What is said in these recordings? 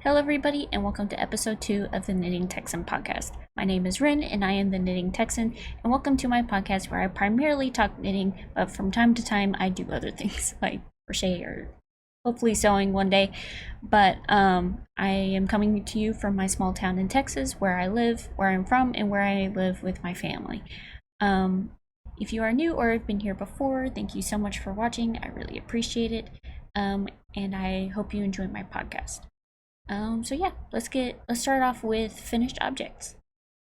Hello, everybody, and welcome to episode 2 of the Knitting Texan podcast. My name is Rin, and I am the Knitting Texan, and welcome to my podcast where I primarily talk knitting, but from time to time I do other things like crochet or hopefully sewing one day. But I am coming to you from my small town in Texas where I live, where I'm from, and where I live with my family. If you are new or have been here before, thank you so much for watching. I really appreciate it, and I hope you enjoy my podcast. So yeah, let's start off with finished objects.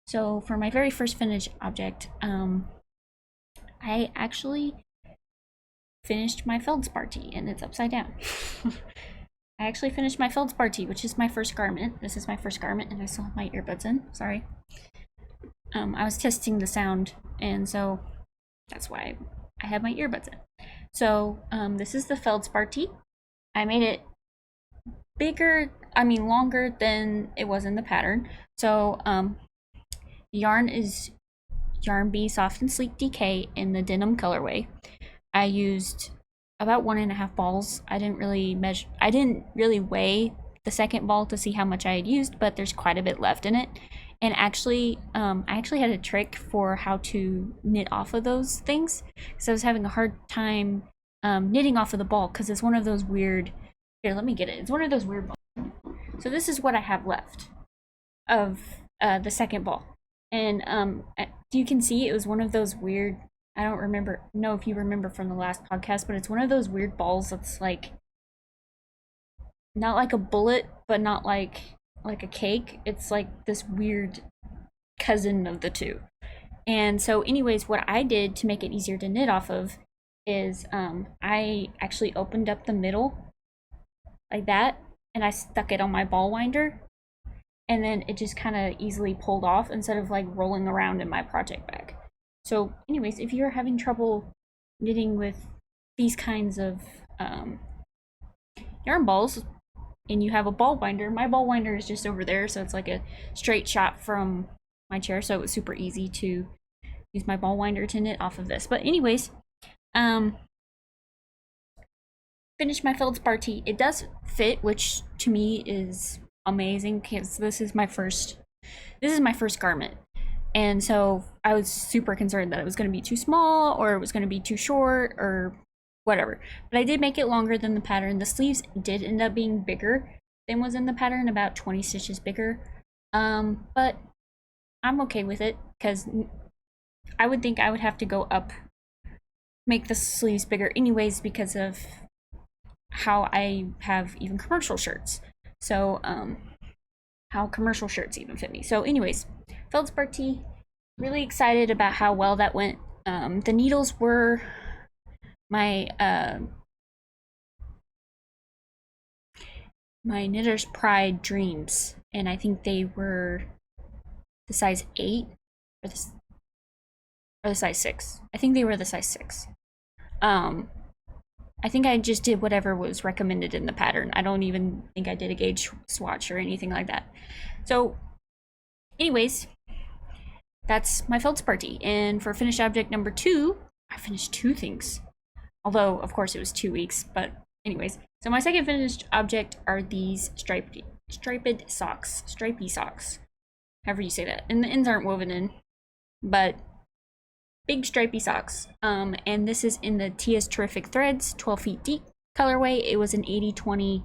So for my very first finished object, I actually finished my feldspar tee, and it's upside down. I actually finished my feldspar tee, which is my first garment. This is my first garment, and I still have my earbuds in. Sorry. I was testing the sound, and so that's why I have my earbuds in. So this is the feldspar tee. I made it longer than it was in the pattern. So yarn is Yarn Bee Soft and Sleek DK in the denim colorway. I used about 1.5 balls. I didn't really weigh the second ball to see how much I had used, but there's quite a bit left in it. And actually, I actually had a trick for how to knit off of those things, because I was having a hard time knitting off of the ball, because it's one of those weird. Here, let me get it. It's one of those weird balls. So this is what I have left of the second ball. And you can see it was one of those weird, I don't know if you remember from the last podcast, but it's one of those weird balls that's like, not like a bullet, but not like a cake. It's like this weird cousin of the two. And so anyways, what I did to make it easier to knit off of is I actually opened up the middle like that, and I stuck it on my ball winder, and then it just kind of easily pulled off instead of like rolling around in my project bag. So anyways, if you're having trouble knitting with these kinds of yarn balls and you have a ball winder, my ball winder is just over there, so it's like a straight shot from my chair, so it was super easy to use my ball winder to knit off of this. But anyways, finished my feldspar tee. It does fit, which to me is amazing, because this is my first garment, and so I was super concerned that it was going to be too small or it was going to be too short or whatever. But I did make it longer than the pattern. The sleeves did end up being bigger than was in the pattern, about 20 stitches bigger, but I'm okay with it, because I would think I would have to go up, make the sleeves bigger anyways, because of how I have even commercial shirts. So how commercial shirts even fit me. So anyways, feldspar tee, really excited about how well that went. The needles were my Knitter's Pride Dreams, and I think they were the size 8 or the size 6. I think they were the size 6. I think I just did whatever was recommended in the pattern. I don't even think I did a gauge swatch or anything like that. So anyways, that's my feldspar tee. And for finished object number 2, I finished 2 things. Although, of course, it was 2 weeks, but anyways. So my second finished object are these stripy socks. However you say that. And the ends aren't woven in, but big stripy socks, and this is in the Tia's Terrific Threads 12 feet deep colorway. It was an 80/20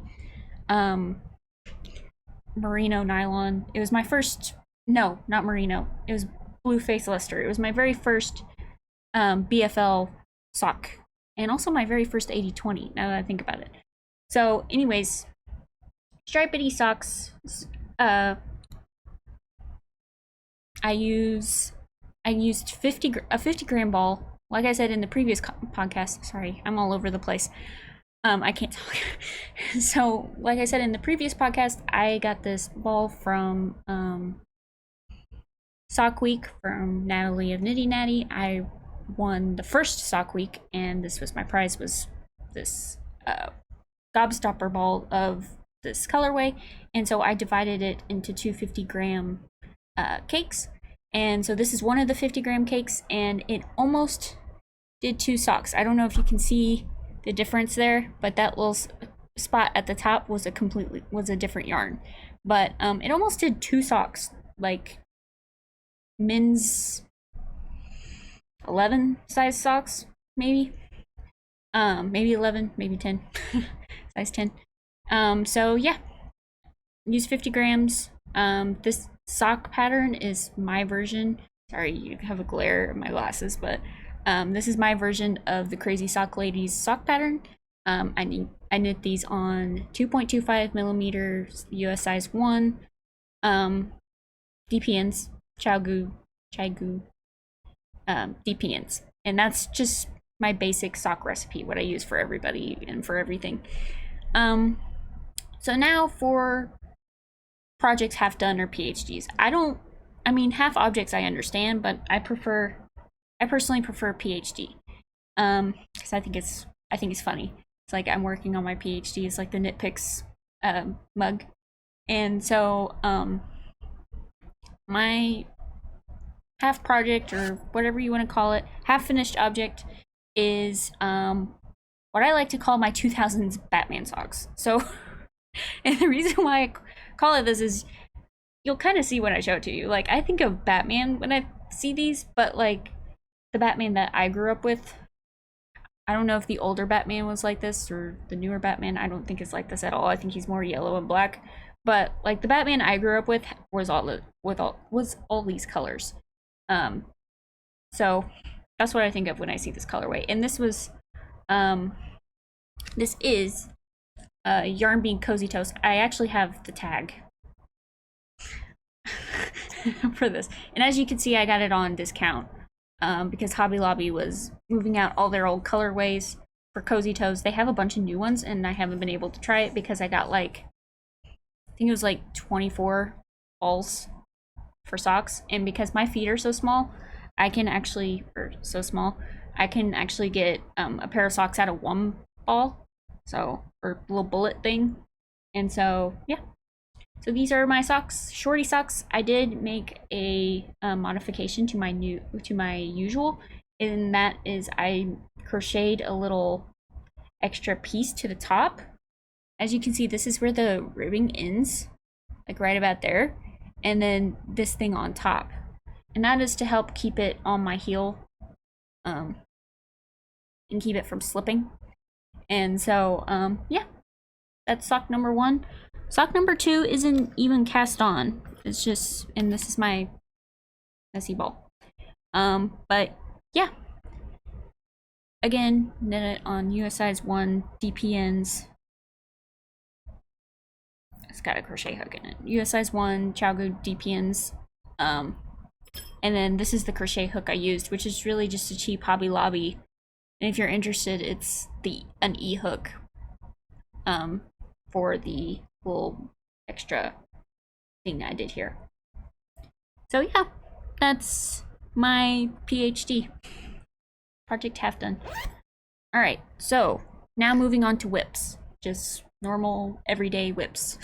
merino nylon. It was my first, no, not merino, it was blue face luster. It was my very first BFL sock, and also my very first 80/20, now that I think about it. So anyways, stripedy socks. I used a 50 gram ball. Like I said in the previous podcast, sorry, I'm all over the place. I can't talk. So, like I said in the previous podcast, I got this ball from Sock Week from Natalie of Nitty Natty. I won the first Sock Week, and this was my prize, was this gobstopper ball of this colorway. And so I divided it into 250 gram cakes. And so this is one of the 50 gram cakes, and it almost did 2 socks. I don't know if you can see the difference there, but that little spot at the top was a different yarn. But it almost did 2 socks, like men's 11 size socks, maybe. Maybe 11, maybe 10. Size 10. So yeah, use 50 grams. This sock pattern is my version. Sorry, you have a glare of my glasses, but this is my version of the Crazy Sock Ladies sock pattern. I knit these on 2.25 millimeters US size 1 DPNs, Chaigu DPNs, and that's just my basic sock recipe, what I use for everybody and for everything. So now for projects half done or PhDs. I mean, half objects I understand, but I personally prefer PhD. Because I think it's funny. It's like I'm working on my PhD. It's like the Nitpicks mug. And so my half project, or whatever you want to call it, half finished object, is what I like to call my 2000s Batman socks. So, and the reason why I call it this is you'll kind of see when I show it to you. Like, I think of Batman when I see these, but like the Batman that I grew up with, I don't know if the older Batman was like this or the newer Batman. I don't think it's like this at all. I think he's more yellow and black. But like the Batman I grew up with was all these colors. So that's what I think of when I see this colorway. And this is Yarn Bean Cozy Toast. I actually have the tag for this. And as you can see, I got it on discount because Hobby Lobby was moving out all their old colorways for Cozy Toes. They have a bunch of new ones, and I haven't been able to try it because I got like, I think it was like 24 balls for socks. And because my feet are so small, I can actually get a pair of socks out of one ball, so, or little bullet thing. And so yeah, so these are my socks, shorty socks. I did make a modification to my usual, and that is I crocheted a little extra piece to the top. As you can see, this is where the ribbing ends, like right about there, and then this thing on top. And that is to help keep it on my heel and keep it from slipping. And so, yeah, that's sock number 1. Sock number 2 isn't even cast on. It's just, and this is my messy ball. But yeah, again, knit it on US size 1 DPNs. It's got a crochet hook in it. US size 1 Chaigu DPNs. And then this is the crochet hook I used, which is really just a cheap Hobby Lobby. And if you're interested, it's an E-hook for the little extra thing I did here. So yeah, that's my PhD. Project half done. Alright, so now moving on to whips. Just normal, everyday whips.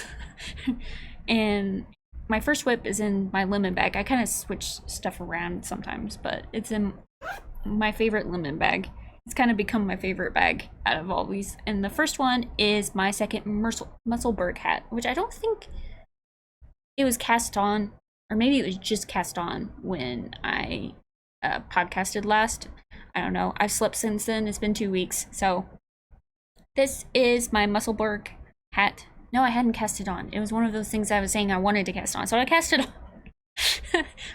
And my first whip is in my lemon bag. I kind of switch stuff around sometimes, but it's in my favorite lemon bag. It's kind of become my favorite bag out of all these. And the first one is my second Musselburgh hat, which I don't think it was cast on, or maybe it was just cast on when I podcasted last. I don't know. I've slept since then. It's been 2 weeks. So this is my Musselburgh hat. No, I hadn't cast it on. It was one of those things I was saying I wanted to cast on, so I cast it on.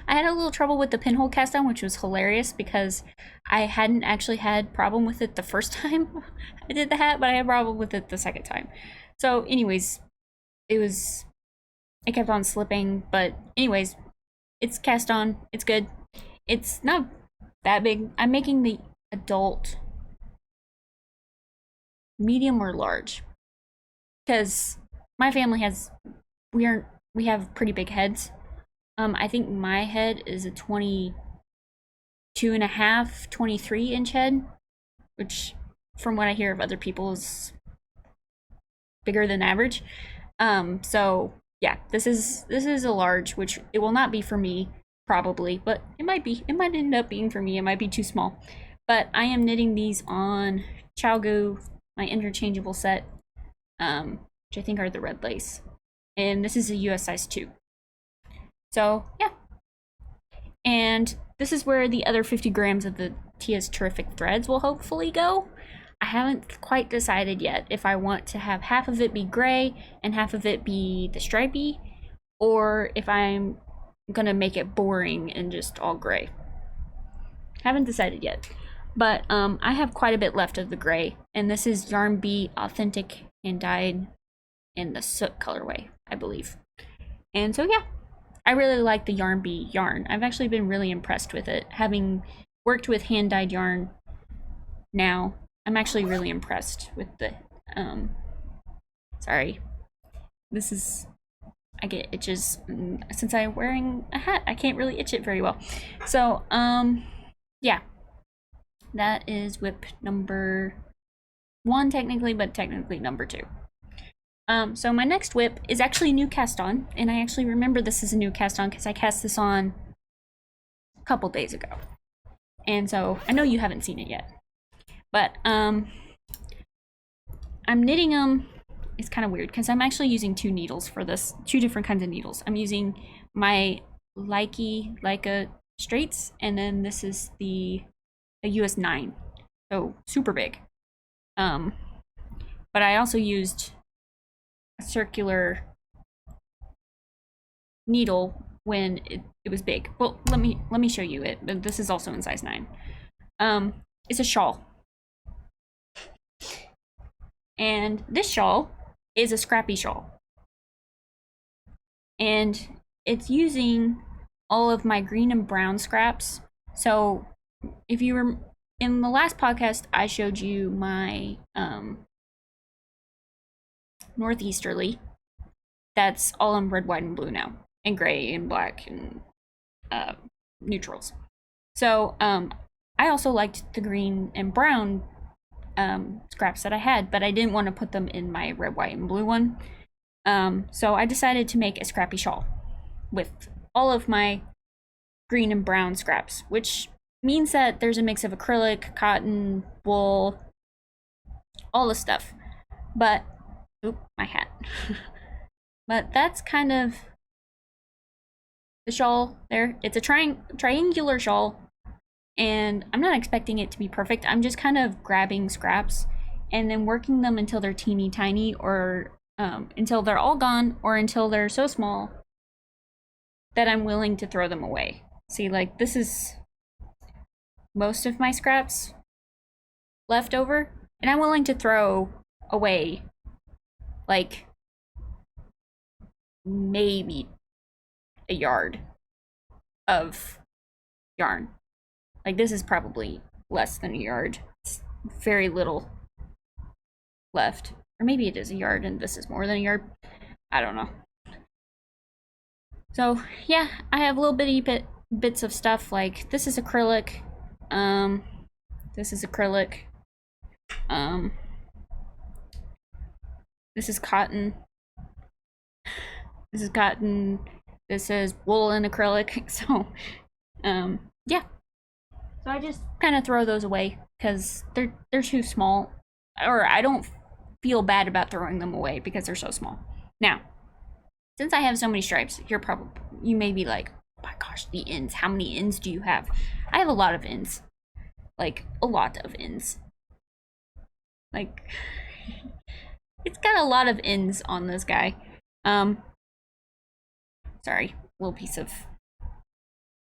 I had a little trouble with the pinhole cast on, which was hilarious because I hadn't actually had problem with it the first time I did the hat, but I had problem with it the second time. So anyways, it kept on slipping, but anyways, it's cast on. It's good. It's not that big. I'm making the adult medium or large because my family we have pretty big heads. I think my head is a 22 and a half, 23 inch head, which from what I hear of other people is bigger than average. So yeah, this is a large, which it will not be for me probably, but it might be. It might end up being for me. It might be too small. But I am knitting these on Chaigu, my interchangeable set. which I think are the red lace. And this is a US size 2. So, yeah. And this is where the other 50 grams of the Tia's Terrific Threads will hopefully go. I haven't quite decided yet if I want to have half of it be gray and half of it be the stripy, or if I'm gonna make it boring and just all gray. Haven't decided yet. But I have quite a bit left of the gray, and this is Yarn Bee Authentic and dyed in the soot colorway, I believe. And so yeah, I really like the Yarn Bee yarn. I've actually been really impressed with it. Having worked with hand-dyed yarn now, I'm actually really impressed with the, sorry. This is, I get itches. Since I'm wearing a hat, I can't really itch it very well. So, yeah. That is whip number 1 technically, but technically number 2. So my next whip is actually a new cast on, and I actually remember this is a new cast on because I cast this on a couple days ago. And so I know you haven't seen it yet. But I'm knitting them. It's kind of weird because I'm actually using 2 needles for this, 2 different kinds of needles. I'm using my Leica straights, and then this is the US 9, so super big. But I also used a circular needle when it was big. Well, let me show you it. This is also in size 9. It's a shawl. And this shawl is a Scrappy shawl. And it's using all of my green and brown scraps. So if you were in the last podcast, I showed you my northeasterly. That's all in red, white, and blue now, and gray and black and neutrals. So I also liked the green and brown scraps that I had, but I didn't want to put them in my red, white, and blue one. So I decided to make a Scrappy shawl with all of my green and brown scraps, which means that there's a mix of acrylic, cotton, wool, all the stuff. But, oop, my hat. But that's kind of the shawl there. It's a triangular shawl, and I'm not expecting it to be perfect. I'm just kind of grabbing scraps and then working them until they're teeny tiny, or until they're all gone, or until they're so small that I'm willing to throw them away. See, like, this is most of my scraps left over, and I'm willing to throw away like maybe a yard of yarn. Like, this is probably less than a yard. It's very little left. Or maybe it is a yard and this is more than a yard. I don't know. So yeah, I have little bits of stuff. Like, this is acrylic. This is acrylic. This is cotton. This is cotton. This is wool and acrylic. So, yeah. So I just kind of throw those away because they're too small, or I don't feel bad about throwing them away because they're so small. Now, since I have so many stripes, you may be like, oh my gosh, the ends. How many ends do you have? I have a lot of ends. Like, a lot of ends. Like, it's got a lot of ends on this guy. Sorry, little piece of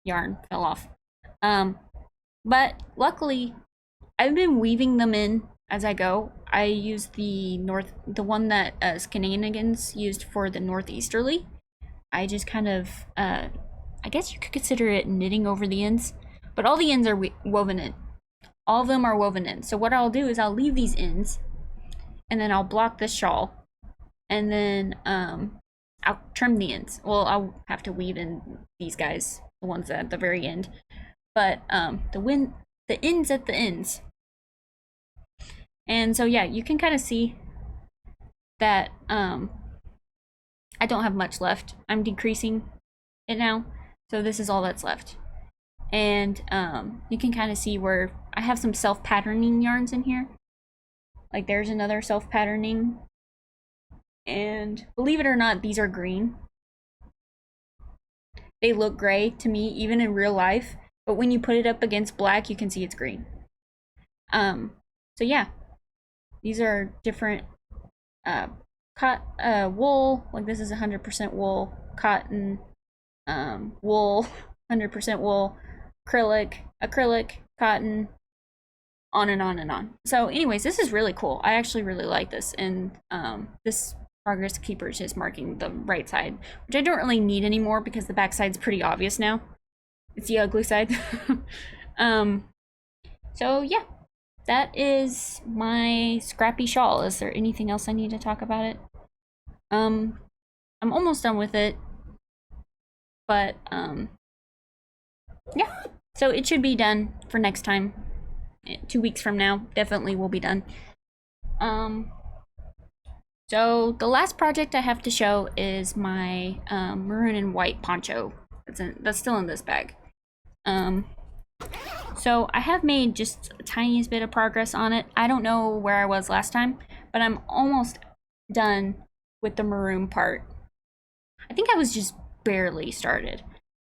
yarn fell off. But luckily, I've been weaving them in as I go. I use the one that Skenanigans used for the northeasterly. I just kind of, I guess you could consider it knitting over the ends, but all the ends are woven in. All of them are woven in. So what I'll do is I'll leave these ends, and then I'll block this shawl, and then I'll trim the ends. Well, I'll have to weave in these guys, the ones at the very end, but the ends at the ends. And so yeah, you can kind of see that I don't have much left. I'm decreasing it now, so this is all that's left. And you can kind of see where I have some self-patterning yarns in here. Like, there's another self-patterning And believe it or not, these are green. They look gray to me, even in real life, but when you put it up against black, you can see it's green. So yeah, these are different wool, like this is 100% wool, cotton, wool, 100% wool, acrylic, cotton, on and on and on. So anyways, this is really cool. I actually really like this, and this progress keeper is just marking the right side, which I don't really need anymore because the back side's pretty obvious now. It's the ugly side. So yeah, that is my Scrappy shawl. Is there anything else I need to talk about it? I'm almost done with it, but yeah. So it should be done for next time. 2 weeks from now, definitely will be done. So the last project I have to show is my maroon and white poncho. That's still in this bag. So I have made just a tiniest bit of progress on it. I don't know where I was last time, but I'm almost done with the maroon part. I think I was just barely started,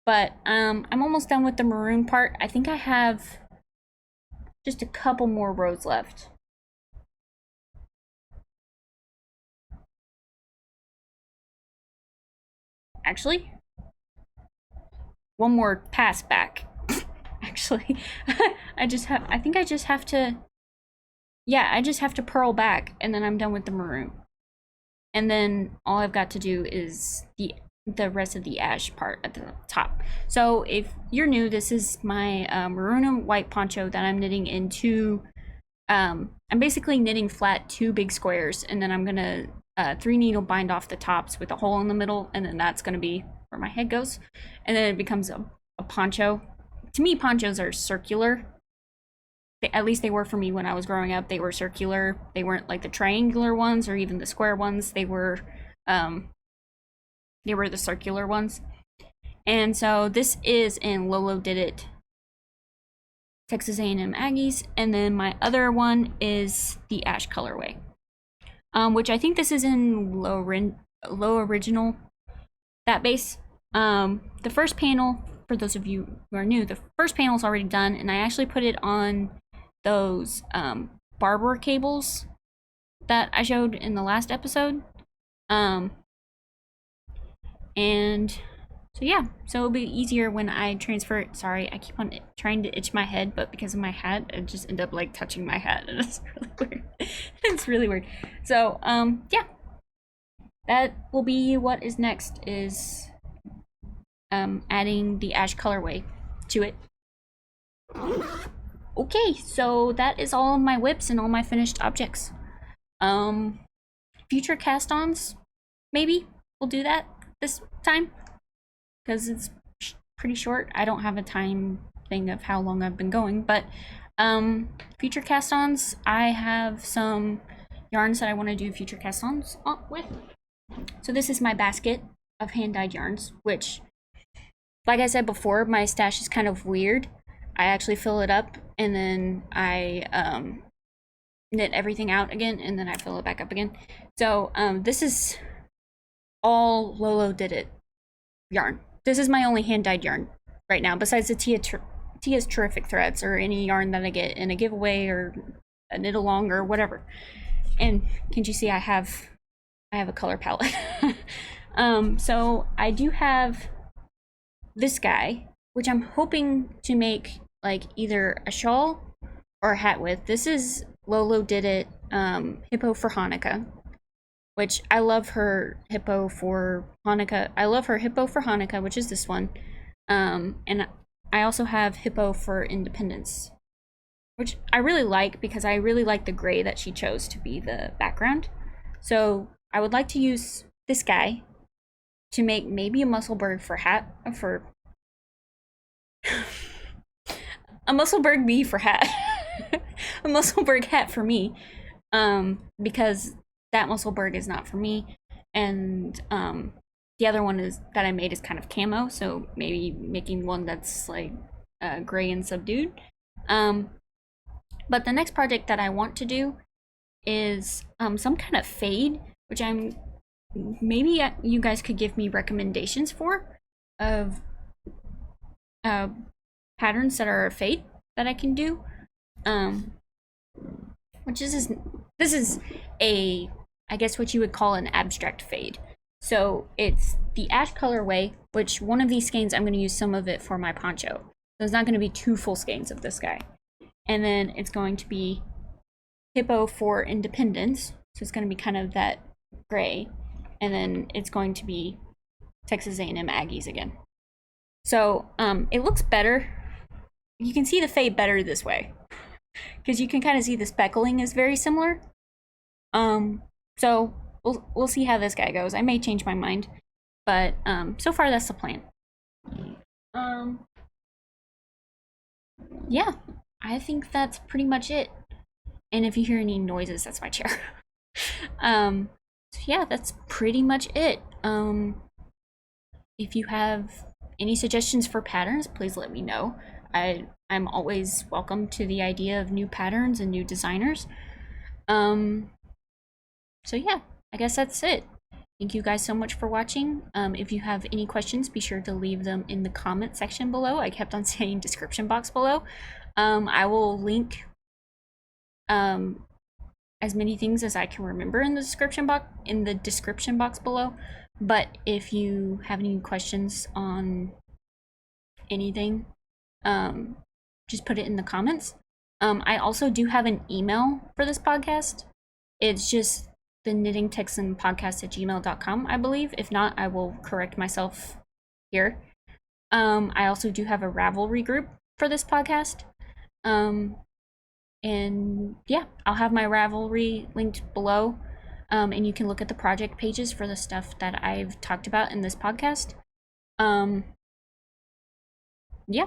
but I'm almost done with the maroon part. I think I have just a couple more rows left. Actually, one more pass back. Actually, I think I just have to, yeah, I just have to purl back and then I'm done with the maroon. And then all I've got to do is the rest of the ash part at the top. So if you're new, this is my maroon and white poncho that I'm knitting into. I'm basically knitting flat 2 big squares, and then I'm gonna 3 needle bind off the tops with a hole in the middle, and then that's gonna be where my head goes. And then it becomes a poncho. To me, ponchos are circular. At least they were for me when I was growing up. They were circular. They weren't like the triangular ones or even the square ones. They were the circular ones. And so this is in Lolo Did It Texas A&M Aggies, and then my other one is the ash colorway, which I think this is in low original, that base. The first panel, for those of you who are new, the first panel is already done, and I actually put it on those barber cables that I showed in the last episode. And so yeah, so it'll be easier when I transfer it. Sorry, I keep on trying to itch my head, but because of my hat, I just end up like touching my hat, and it's really weird. It's really weird. So yeah, that will be what is next, is adding the ash colorway to it. Okay, so that is all of my whips and all my finished objects. Future cast-ons, maybe we'll do that this time, because it's pretty short. I don't have a time thing of how long I've been going, but future cast-ons, I have some yarns that I want to do future cast-ons with. So this is my basket of hand-dyed yarns, which, like I said before, my stash is kind of weird. I actually fill it up, and then I knit everything out again, and then I fill it back up again. So this is all Lolo Did It yarn. This is my only hand-dyed yarn right now, besides the Tia's Terrific Threads, or any yarn that I get in a giveaway or a knit along or whatever. And can't you see I have a color palette? So I do have this guy, which I'm hoping to make like either a shawl or a hat with. This is Lolo Did It Hippo for Hanukkah, which I love her hippo for Hanukkah. I love her hippo for Hanukkah, which is this one. And I also have hippo for Independence, which I really like because I really like the gray that she chose to be the background. So I would like to use this guy to make maybe a Musselburgh for hat, for a Musselburgh Me for hat. A Musselburgh hat for me, because that Musselburgh is not for me, and the other one is that I made is kind of camo, so maybe making one that's like gray and subdued. But the next project that I want to do is some kind of fade, which I'm maybe you guys could give me recommendations for of uh, patterns that are a fade that I can do. Um, which is this is a, I guess what you would call an abstract fade. So it's the ash colorway, which one of these skeins I'm going to use some of it for my poncho. So it's not going to be 2 full skeins of this guy. And then it's going to be hippo for independence. So it's going to be kind of that gray. And then it's going to be Texas A&M Aggies again. So it looks better. You can see the fade better this way, because you can kind of see the speckling is very similar. So we'll see how this guy goes. I may change my mind, but so far that's the plan. Yeah, I think that's pretty much it. And if you hear any noises, that's my chair. So yeah, that's pretty much it. If you have any suggestions for patterns, please let me know. I'm always welcome to the idea of new patterns and new designers. So yeah, I guess that's it. Thank you guys so much for watching. If you have any questions, be sure to leave them in the comment section below. I kept on saying description box below. I will link as many things as I can remember in the description box below. But if you have any questions on anything, just put it in the comments. I also do have an email for this podcast. It's just the knitting texan podcast at gmail.com, I believe. If not, I will correct myself here. I also do have a Ravelry group for this podcast. And yeah, I'll have my Ravelry linked below. And you can look at the project pages for the stuff that I've talked about in this podcast. Yeah,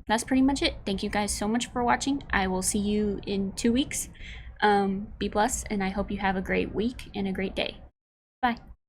that's pretty much it. Thank you guys so much for watching. I will see you in 2 weeks. Be blessed, and I hope you have a great week and a great day. Bye.